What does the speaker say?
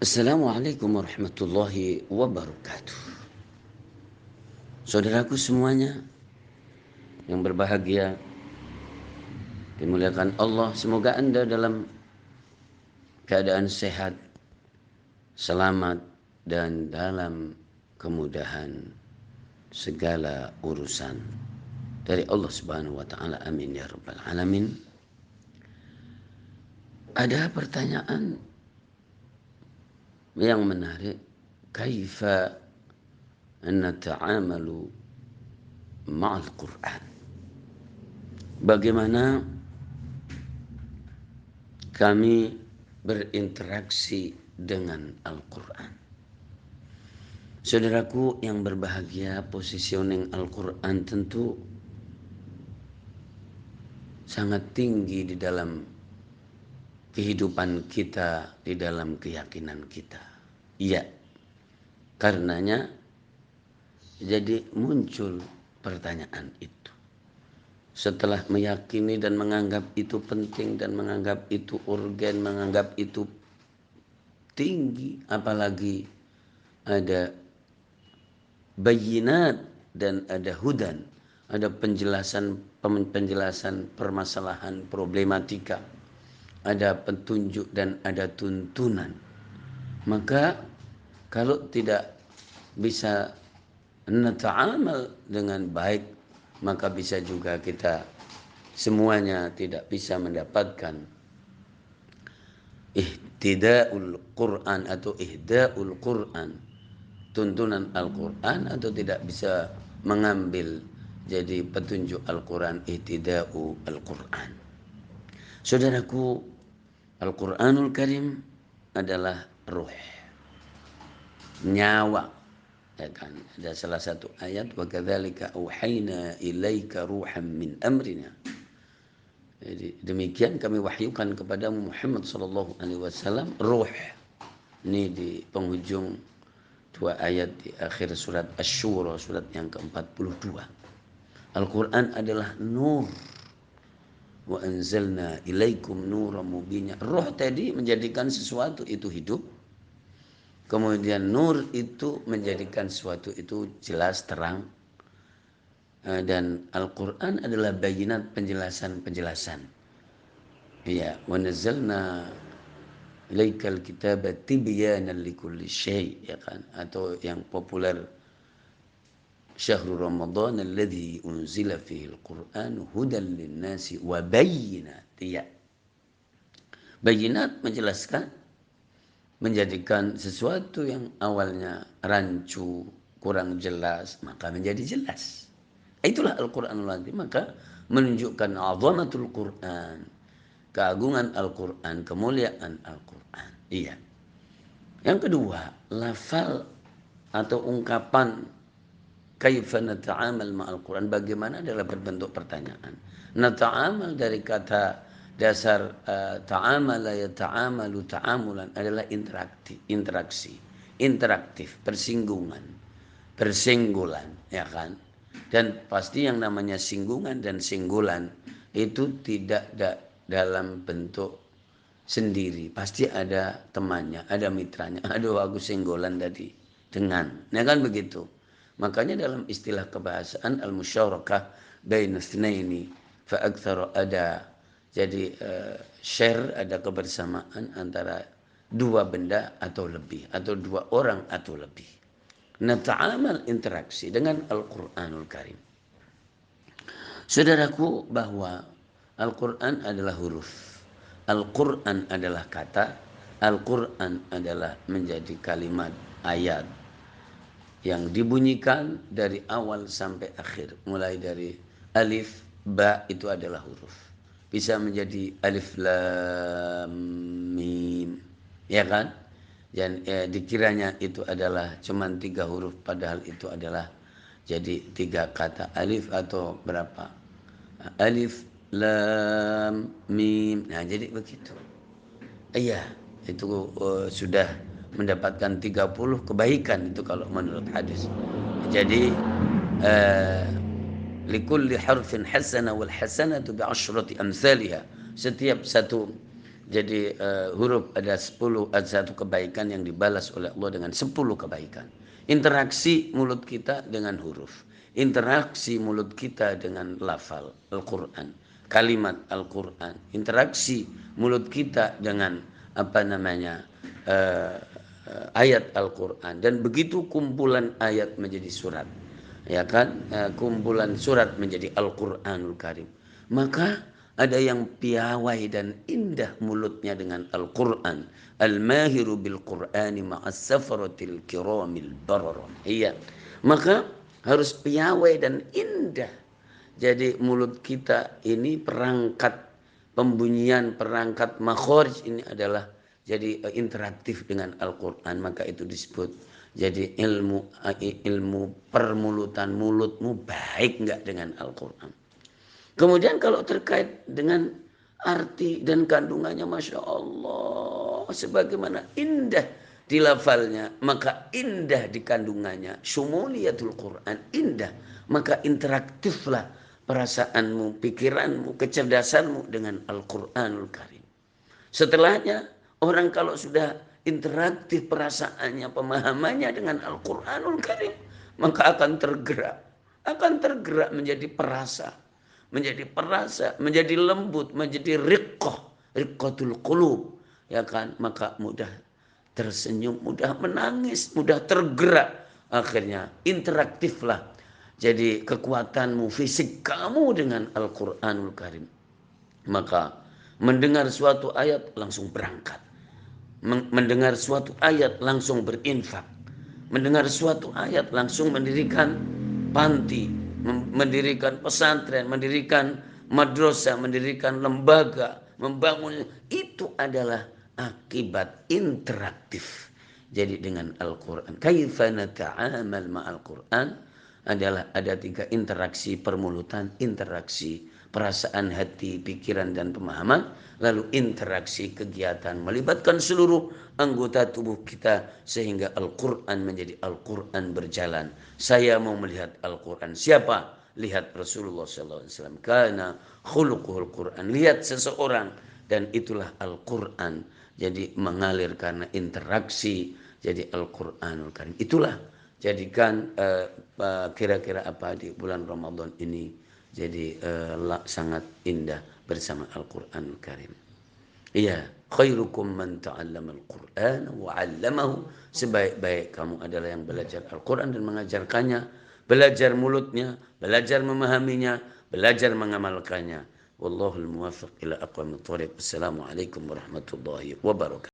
Assalamualaikum warahmatullahi wabarakatuh. Saudaraku semuanya yang berbahagia, dimuliakan Allah, semoga Anda dalam keadaan sehat, selamat, dan dalam kemudahan segala urusan dari Allah Subhanahu wa taala. Amin ya rabbal alamin. Ada pertanyaan yang menarik, kaifa nata'amalu ma'al Qur'an? Bagaimana kami berinteraksi dengan Al-Quran? Saudaraku yang berbahagia, positioning Al-Quran tentu sangat tinggi di dalam kehidupan kita, di dalam keyakinan kita. Iya, karenanya jadi muncul pertanyaan itu. Setelah meyakini dan menganggap itu penting dan menganggap itu urgen, menganggap itu tinggi, apalagi ada bayinat dan ada hudan, ada penjelasan permasalahan problematika, ada petunjuk dan ada tuntunan. Maka kalau tidak bisa nata'amal dengan baik, maka bisa juga kita semuanya tidak bisa mendapatkan ihtida'ul Quran atau ihda'ul Quran, tuntunan Al-Quran, atau tidak bisa mengambil jadi petunjuk Al-Quran, ihtida'u Al-Quran. Saudaraku, Al-Quranul Karim adalah ruh, nyawa, ya kan? Ada salah satu ayat, wa kadzalika auhayna ilaika ruham min amrina. Jadi demikian kami wahyukan kepada Muhammad sallallahu alaihi wasallam ruh. Ini di penghujung dua ayat di akhir surat Asy-Syura, surat yang ke-42. Al-Quran adalah nur. Wa anzalna ilaikum nuran mubina. Ruh tadi menjadikan sesuatu itu hidup. Kemudian nur itu menjadikan sesuatu itu jelas, terang. Dan Al-Quran adalah bayinat, penjelasan-penjelasan. Ya, wa nazzalna ilaikal kitaba tibyanan likulli syai', ya kan? Atau yang populer, syahrul Ramadan alladzi unzila fihi al-Qur'an hudan lin-nasi wa bayyinat. Ya. Bayinat menjelaskan, menjadikan sesuatu yang awalnya rancu, kurang jelas, maka menjadi jelas. Itulah Al-Quranul Azim. Maka menunjukkan azamatul Quran, keagungan Al-Quran, kemuliaan Al-Quran. Iya. Yang kedua, lafal atau ungkapan kaifa nata'amal ma'al Quran, bagaimana, adalah berbentuk pertanyaan. Nata'amal dari kata dasar ta'amala ya ta'amalu ta'amulan, adalah interaksi, interaktif, persinggulan, ya kan? Dan pasti yang namanya singgungan dan singgulan itu tidak dalam bentuk sendiri, pasti ada temannya, ada mitranya. Aduh, aku singgolan tadi dengan, ya kan begitu. Makanya dalam istilah kebahasaan al-musyarakah baina itsnaini fa aktsara, ada jadi share, ada kebersamaan antara dua benda atau lebih, atau dua orang atau lebih. Nata'amal, interaksi dengan Al-Quranul Karim. Saudaraku, bahwa Al-Quran adalah huruf, Al-Quran adalah kata, Al-Quran adalah menjadi kalimat, ayat yang dibunyikan dari awal sampai akhir. Mulai dari alif, ba itu adalah huruf. Bisa menjadi alif, lam, mim, ya kan? Dan dikiranya itu adalah cuma 3 huruf, padahal itu adalah jadi 3 kata, alif atau berapa? Alif, lam, mim. Nah, jadi begitu. Iya, itu sudah mendapatkan 30 kebaikan itu kalau menurut hadis. Jadi likulli harfin hasanah wal hasanatu bi'asyrati amsalha. Setiap satu Jadi huruf ada 10, ada satu kebaikan yang dibalas oleh Allah dengan 10 kebaikan. Interaksi mulut kita dengan huruf. Interaksi mulut kita dengan lafal Al-Quran. Kalimat Al-Quran. Interaksi mulut kita dengan ayat Al-Quran. Dan begitu kumpulan ayat menjadi surat. Ya kan? Kumpulan surat menjadi Al-Quranul Karim. Maka ada yang piawai dan indah mulutnya dengan Al-Quran. Al-mahiru bil-Qur'ani ma'as safaratil kiramil barara. Iya. Maka harus piawai dan indah. Jadi mulut kita ini perangkat pembunyian, perangkat makhraj ini adalah jadi interaktif dengan Al-Quran. Maka itu disebut jadi ilmu permulutan, mulutmu baik enggak dengan Al-Quran. Kemudian kalau terkait dengan arti dan kandungannya, Masya Allah, sebagaimana indah di lafalnya, maka indah di kandungannya. Syumuliyatul Quran, indah. Maka interaktiflah perasaanmu, pikiranmu, kecerdasanmu dengan Al-Quranul Karim. Setelahnya, orang kalau sudah interaktif perasaannya, pemahamannya dengan Al-Quranul Karim, maka akan tergerak menjadi perasa, menjadi lembut, menjadi riqqatul qulub, ya kan? Maka mudah tersenyum, mudah menangis, mudah tergerak. Akhirnya interaktiflah. Jadi kekuatanmu, fisik kamu dengan Al-Quranul Karim. Maka mendengar suatu ayat langsung berangkat. Mendengar suatu ayat langsung berinfak. Mendengar suatu ayat langsung mendirikan panti, mendirikan pesantren, mendirikan madrasah, mendirikan lembaga, membangun. Itu adalah akibat interaktif. Jadi dengan Al-Quran. Kaifa nata'amal ma'al Quran adalah ada 3 interaksi permulutan, interaksi perasaan hati, pikiran dan pemahaman, lalu interaksi kegiatan melibatkan seluruh anggota tubuh kita sehingga Al-Quran menjadi Al-Quran berjalan. Saya mau melihat Al-Quran. Siapa? Lihat Rasulullah SAW. Karena khuluquhul Quran. Lihat seseorang dan itulah Al-Quran. Jadi mengalir karena interaksi. Jadi Al-Quranul Karim. Itulah jadikan kira-kira apa di bulan Ramadan ini jadi sangat indah bersama Al-Quranul Karim. Iya, khairukum man ta'allama al-Qur'an wa 'allamahu. Sebaik-baik kamu adalah yang belajar Al-Quran dan mengajarkannya, belajar mulutnya, belajar memahaminya, belajar mengamalkannya. Wallahul muwaffiq ila aqwamit thoriq. Assalamualaikum warahmatullahi wabarakatuh.